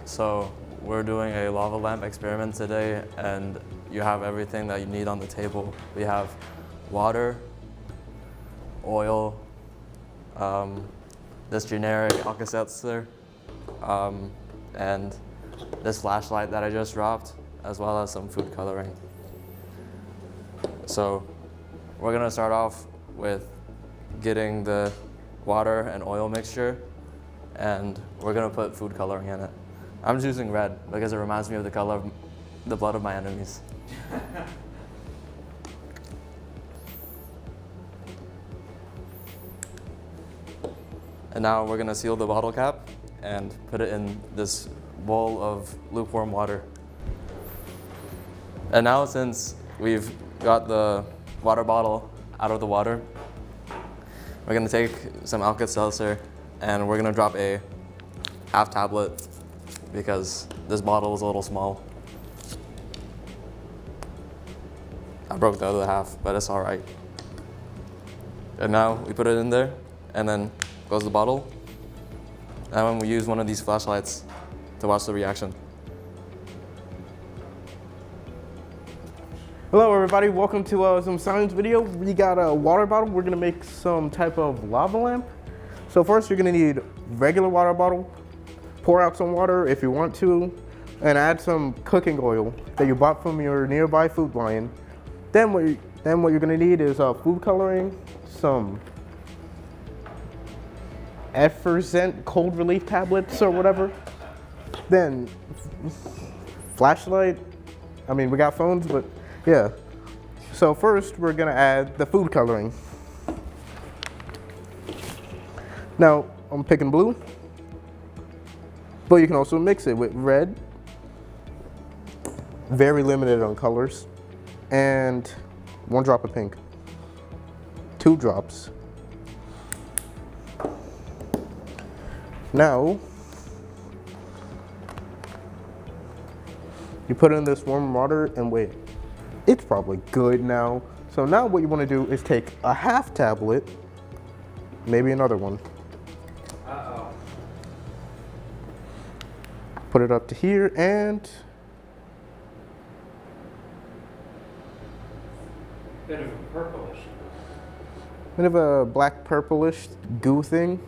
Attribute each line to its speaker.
Speaker 1: So we're doing a lava lamp experiment today, and you have everything that you need on the table. We have water, oil, this generic Alka-Seltzer, and this flashlight that I just dropped, as well as some food coloring. So we're gonna start off with getting the water and oil mixture, and we're gonna put food coloring in it. I'm just using red because it reminds me of the color of the blood of my enemies. And now we're gonna seal the bottle cap and put it in this bowl of lukewarm water. And now, since we've got the water bottle out of the water, we're gonna take some Alka-Seltzer and we're gonna drop a half tablet because this bottle is a little small. I broke the other half, but it's all right. And now we put it in there, and then goes the bottle. And then we use one of these flashlights to watch the reaction.
Speaker 2: Hello everybody, welcome to some science video. We got a water bottle. We're gonna make some type of lava lamp. So first you're gonna need regular water bottle, pour out some water if you want to, and add some cooking oil that you bought from your nearby Food Lion. Then what you're gonna need is food coloring, some effervescent cold relief tablets or whatever. Then flashlight. I mean, we got phones, but yeah. So first we're gonna add the food coloring. Now I'm picking blue, but you can also mix it with red. Very limited on colors. And 1 drop of pink. 2 drops. Now, you put in this warm water and wait. It's probably good now. So now what you want to do is take a half tablet, maybe another one. Put it up to here and
Speaker 3: Bit of a purplish.
Speaker 2: bit of a black purplish goo thing.